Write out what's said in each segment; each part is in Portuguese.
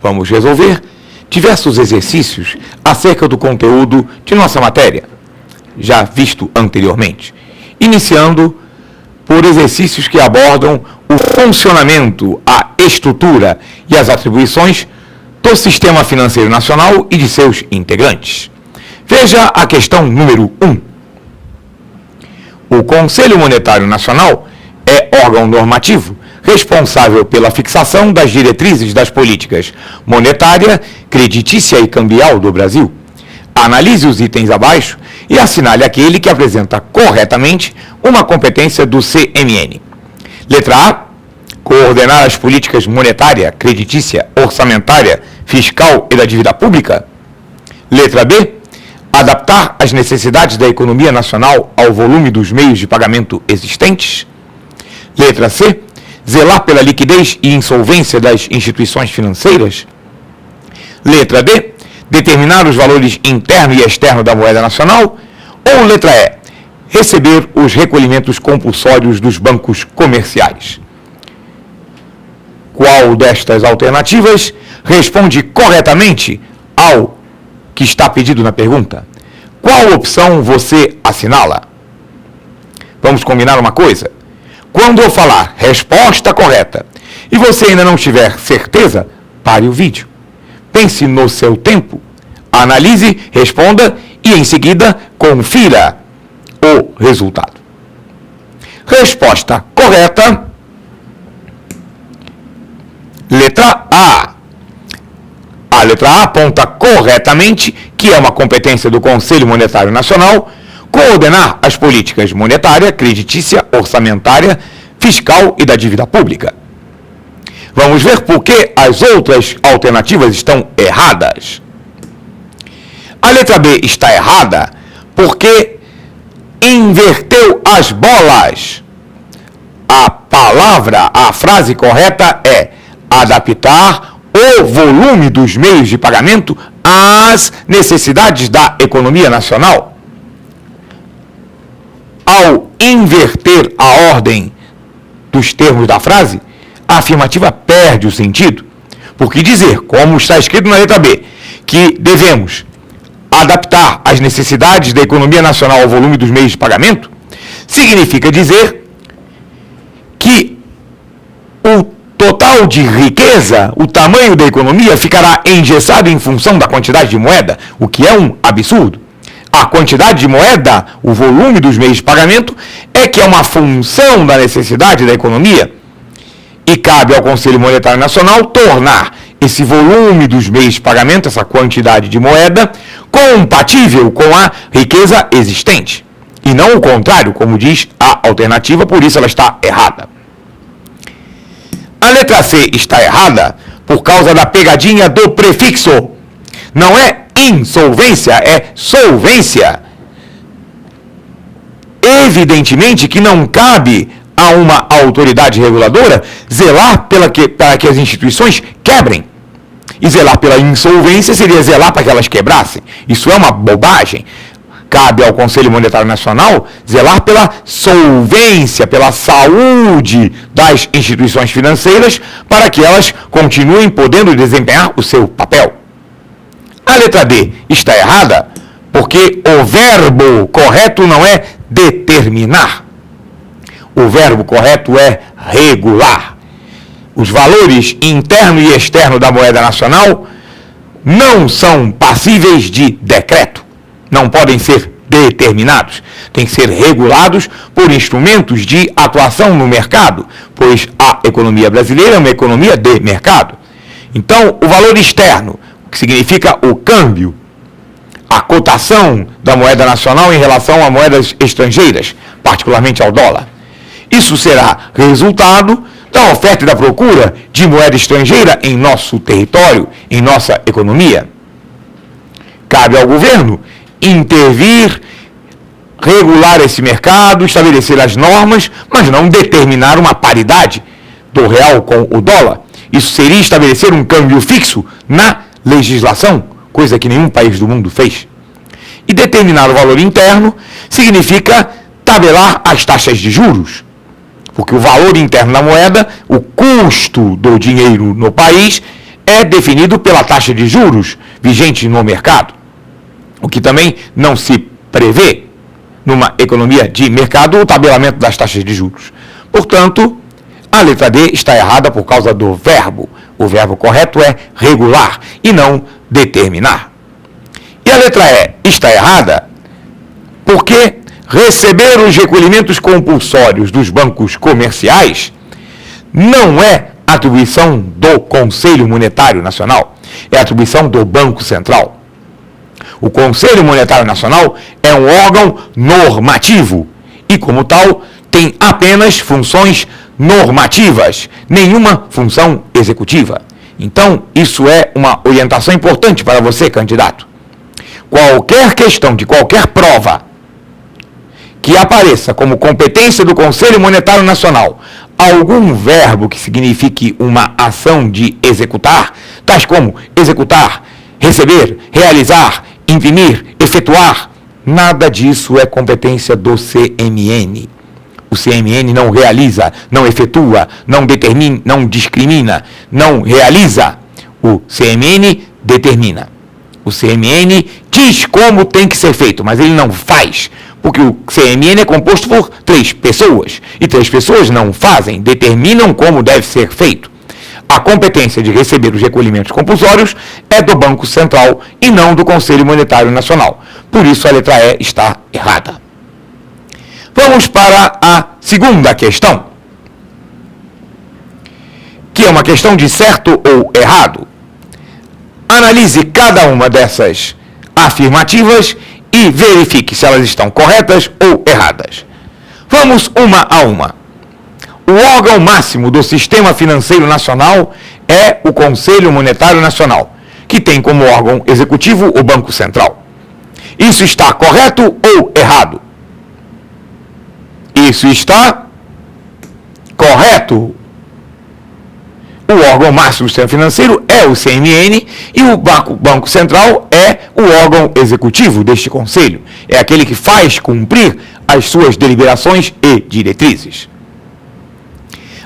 Vamos resolver diversos exercícios acerca do conteúdo de nossa matéria, já visto anteriormente, iniciando por exercícios que abordam o funcionamento, a estrutura e as atribuições do Sistema Financeiro Nacional e de seus integrantes. Veja a questão número 1. O Conselho Monetário Nacional é órgão normativo responsável pela fixação das diretrizes das políticas monetária, creditícia e cambial do Brasil. Analise os itens abaixo e assinale aquele que apresenta corretamente uma competência do CMN. Letra A. Coordenar as políticas monetária, creditícia, orçamentária, fiscal e da dívida pública. Letra B. Adaptar as necessidades da economia nacional ao volume dos meios de pagamento existentes. Letra C. Zelar pela liquidez e insolvência das instituições financeiras. Letra D. Determinar os valores interno e externo da moeda nacional. Ou letra E. Receber os recolhimentos compulsórios dos bancos comerciais. Qual destas alternativas responde corretamente ao que está pedido na pergunta? Qual opção você assinala? Vamos combinar uma coisa? Quando eu falar resposta correta e você ainda não tiver certeza, pare o vídeo. Pense no seu tempo, analise, responda e em seguida confira o resultado. Resposta correta. Letra A. A letra A aponta corretamente que é uma competência do Conselho Monetário Nacional coordenar as políticas monetária, creditícia, orçamentária, fiscal e da dívida pública. Vamos ver por que as outras alternativas estão erradas. A letra B está errada porque inverteu as bolas. A frase correta é adaptar o volume dos meios de pagamento às necessidades da economia nacional. Ao inverter a ordem dos termos da frase, a afirmativa perde o sentido. Porque dizer, como está escrito na letra B, que devemos adaptar as necessidades da economia nacional ao volume dos meios de pagamento, significa dizer que o total de riqueza, o tamanho da economia, ficará engessado em função da quantidade de moeda, o que é um absurdo. A quantidade de moeda, o volume dos meios de pagamento, é que é uma função da necessidade da economia e cabe ao Conselho Monetário Nacional tornar esse volume dos meios de pagamento, essa quantidade de moeda, compatível com a riqueza existente. E não o contrário, como diz a alternativa, por isso ela está errada. A letra C está errada por causa da pegadinha do prefixo. Não é insolvência, é solvência. Evidentemente que não cabe a uma autoridade reguladora zelar para que as instituições quebrem. E zelar pela insolvência seria zelar para que elas quebrassem. Isso é uma bobagem. Cabe ao Conselho Monetário Nacional zelar pela solvência, pela saúde das instituições financeiras para que elas continuem podendo desempenhar o seu papel. A letra D está errada porque o verbo correto não é determinar. O verbo correto é regular. Os valores interno e externo da moeda nacional não são passíveis de decreto. Não podem ser determinados. Têm que ser regulados por instrumentos de atuação no mercado, pois a economia brasileira é uma economia de mercado. Então, o valor externo, o que significa o câmbio, a cotação da moeda nacional em relação a moedas estrangeiras, particularmente ao dólar. Isso será resultado da oferta e da procura de moeda estrangeira em nosso território, em nossa economia. Cabe ao governo intervir, regular esse mercado, estabelecer as normas, mas não determinar uma paridade do real com o dólar. Isso seria estabelecer um câmbio fixo na legislação, coisa que nenhum país do mundo fez. E determinar o valor interno significa tabelar as taxas de juros, porque o valor interno da moeda, o custo do dinheiro no país, é definido pela taxa de juros vigente no mercado, o que também não se prevê numa economia de mercado o tabelamento das taxas de juros. Portanto, a letra D está errada por causa do verbo. O verbo correto é regular e não determinar. E a letra E está errada porque receber os recolhimentos compulsórios dos bancos comerciais não é atribuição do Conselho Monetário Nacional, é atribuição do Banco Central. O Conselho Monetário Nacional é um órgão normativo e, como tal, tem apenas funções normativas, nenhuma função executiva. Então, isso é uma orientação importante para você, candidato. Qualquer questão de qualquer prova que apareça como competência do Conselho Monetário Nacional algum verbo que signifique uma ação de executar, tais como executar, receber, realizar, imprimir, efetuar, nada disso é competência do CMN. O CMN não realiza, não efetua, não determina, não discrimina, não realiza. O CMN determina. O CMN diz como tem que ser feito, mas ele não faz. Porque o CMN é composto por 3 pessoas. E 3 pessoas não fazem, determinam como deve ser feito. A competência de receber os recolhimentos compulsórios é do Banco Central e não do Conselho Monetário Nacional. Por isso a letra E está errada. Vamos para a segunda questão, que é uma questão de certo ou errado. Analise cada uma dessas afirmativas e verifique se elas estão corretas ou erradas. Vamos uma a uma. O órgão máximo do Sistema Financeiro Nacional é o Conselho Monetário Nacional, que tem como órgão executivo o Banco Central. Isso está correto ou errado? Isso está correto. O órgão máximo do sistema financeiro é o CMN e o Banco Central é o órgão executivo deste conselho. É aquele que faz cumprir as suas deliberações e diretrizes.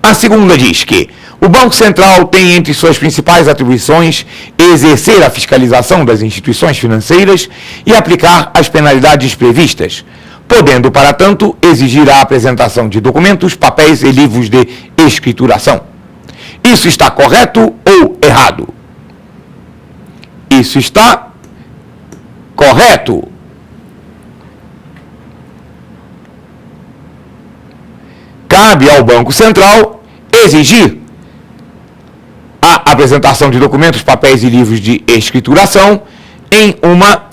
A segunda diz que o Banco Central tem entre suas principais atribuições exercer a fiscalização das instituições financeiras e aplicar as penalidades previstas, podendo, para tanto, exigir a apresentação de documentos, papéis e livros de escrituração. Isso está correto ou errado? Isso está correto. Cabe ao Banco Central exigir a apresentação de documentos, papéis e livros de escrituração em uma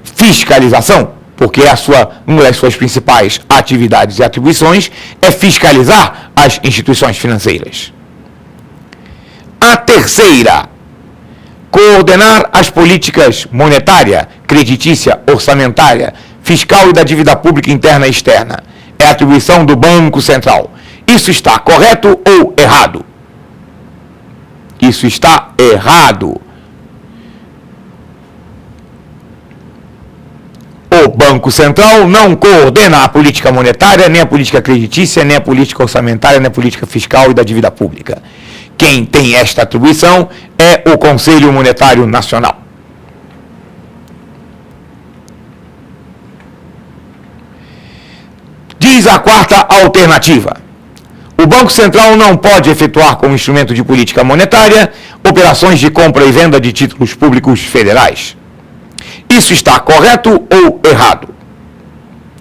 fiscalização, porque uma das suas principais atividades e atribuições é fiscalizar as instituições financeiras. A terceira, coordenar as políticas monetária, creditícia, orçamentária, fiscal e da dívida pública interna e externa. É atribuição do Banco Central. Isso está correto ou errado? Isso está errado. O Banco Central não coordena a política monetária, nem a política creditícia, nem a política orçamentária, nem a política fiscal e da dívida pública. Quem tem esta atribuição é o Conselho Monetário Nacional. Diz a quarta alternativa: o Banco Central não pode efetuar como instrumento de política monetária operações de compra e venda de títulos públicos federais. Isso está correto ou errado?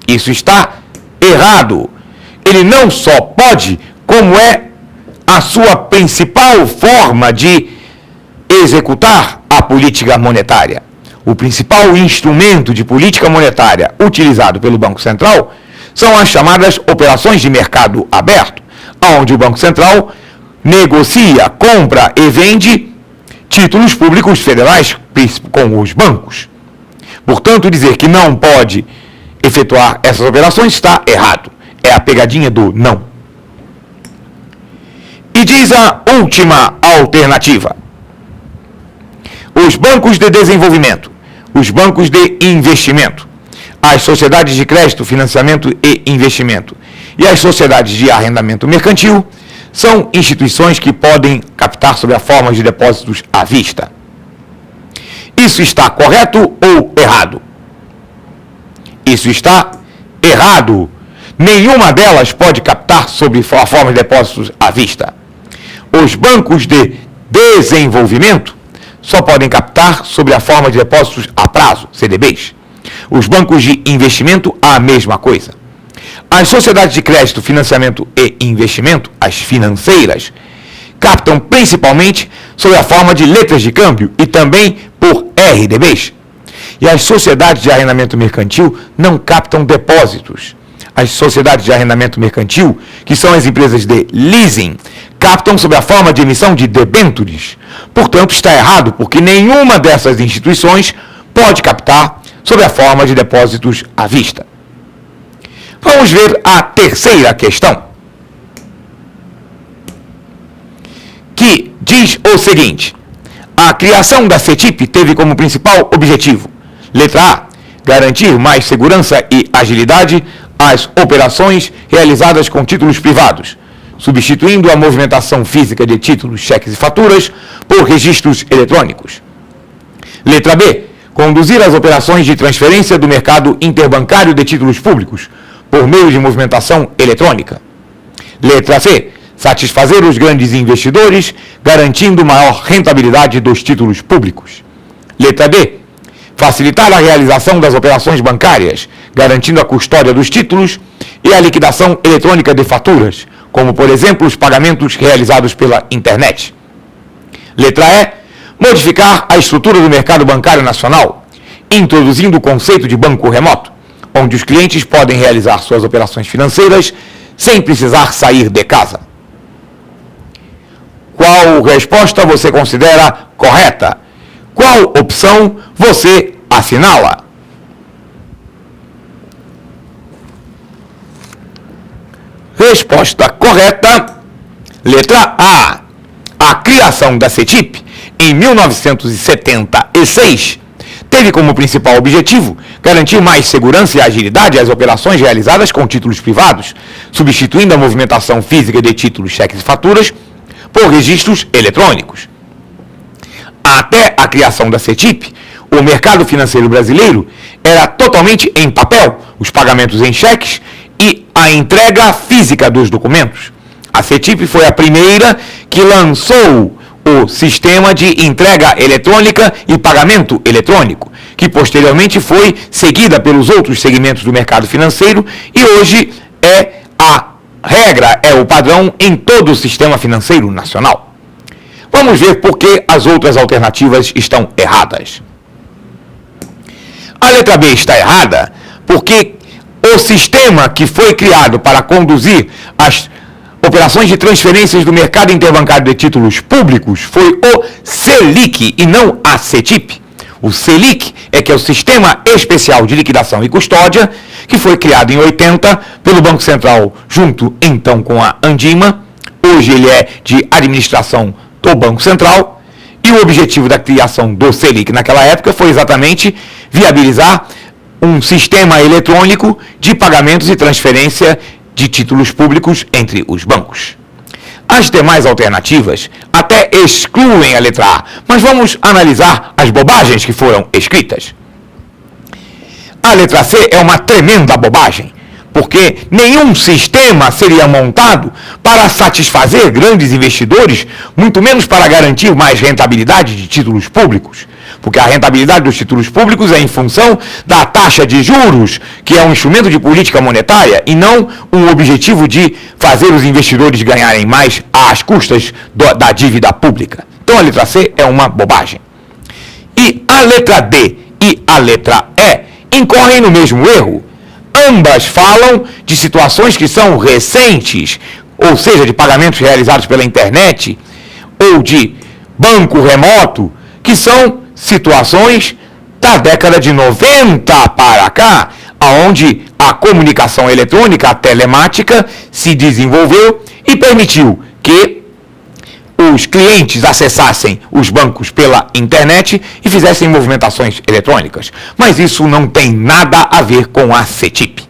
Isso está errado. Ele não só pode, como é a sua principal forma de executar a política monetária. O principal instrumento de política monetária utilizado pelo Banco Central são as chamadas operações de mercado aberto, onde o Banco Central negocia, compra e vende títulos públicos federais com os bancos. Portanto, dizer que não pode efetuar essas operações está errado. É a pegadinha do não. E diz a última alternativa: os bancos de desenvolvimento, os bancos de investimento, as sociedades de crédito, financiamento e investimento e as sociedades de arrendamento mercantil são instituições que podem captar sob a forma de depósitos à vista. Isso está correto ou errado? Isso está errado. Nenhuma delas pode captar sob a forma de depósitos à vista. Os bancos de desenvolvimento só podem captar sob a forma de depósitos a prazo, CDBs. Os bancos de investimento, a mesma coisa. As sociedades de crédito, financiamento e investimento, as financeiras, captam principalmente sob a forma de letras de câmbio e também por RDBs. E as sociedades de arrendamento mercantil não captam depósitos. As sociedades de arrendamento mercantil, que são as empresas de leasing, captam sob a forma de emissão de debêntures. Portanto, está errado, porque nenhuma dessas instituições pode captar sob a forma de depósitos à vista. Vamos ver a terceira questão, que diz o seguinte: a criação da CETIP teve como principal objetivo, letra A, garantir mais segurança e agilidade às operações realizadas com títulos privados, substituindo a movimentação física de títulos, cheques e faturas por registros eletrônicos. Letra B, conduzir as operações de transferência do mercado interbancário de títulos públicos por meio de movimentação eletrônica. Letra C, satisfazer os grandes investidores, garantindo maior rentabilidade dos títulos públicos. Letra D, facilitar a realização das operações bancárias, garantindo a custódia dos títulos e a liquidação eletrônica de faturas, como, por exemplo, os pagamentos realizados pela internet. Letra E, modificar a estrutura do mercado bancário nacional, introduzindo o conceito de banco remoto, onde os clientes podem realizar suas operações financeiras sem precisar sair de casa. Qual resposta você considera correta? Qual opção você assinala? Resposta correta, letra A. A criação da CETIP, em 1976, teve como principal objetivo garantir mais segurança e agilidade às operações realizadas com títulos privados, substituindo a movimentação física de títulos, cheques e faturas por registros eletrônicos. Até a criação da CETIP, o mercado financeiro brasileiro era totalmente em papel, os pagamentos em cheques e a entrega física dos documentos. A CETIP foi a primeira que lançou o sistema de entrega eletrônica e pagamento eletrônico, que posteriormente foi seguida pelos outros segmentos do mercado financeiro e hoje é a regra, é o padrão em todo o sistema financeiro nacional. Vamos ver por que as outras alternativas estão erradas. A letra B está errada porque o sistema que foi criado para conduzir as operações de transferências do mercado interbancário de títulos públicos foi o Selic e não a CETIP. O Selic é que é o Sistema Especial de Liquidação e Custódia, que foi criado em 80 pelo Banco Central junto então com a Andima. Hoje ele é de administração do Banco Central e o objetivo da criação do Selic naquela época foi exatamente viabilizar um sistema eletrônico de pagamentos e transferência de títulos públicos entre os bancos. As demais alternativas até excluem a letra A, mas vamos analisar as bobagens que foram escritas. A letra C é uma tremenda bobagem, porque nenhum sistema seria montado para satisfazer grandes investidores, muito menos para garantir mais rentabilidade de títulos públicos. Porque a rentabilidade dos títulos públicos é em função da taxa de juros, que é um instrumento de política monetária, e não um objetivo de fazer os investidores ganharem mais às custas da dívida pública. Então a letra C é uma bobagem. E a letra D e a letra E incorrem no mesmo erro. Ambas falam de situações que são recentes, ou seja, de pagamentos realizados pela internet, ou de banco remoto, que são situações da década de 90 para cá, onde a comunicação eletrônica, a telemática, se desenvolveu e permitiu que os clientes acessassem os bancos pela internet e fizessem movimentações eletrônicas. Mas isso não tem nada a ver com a CETIP.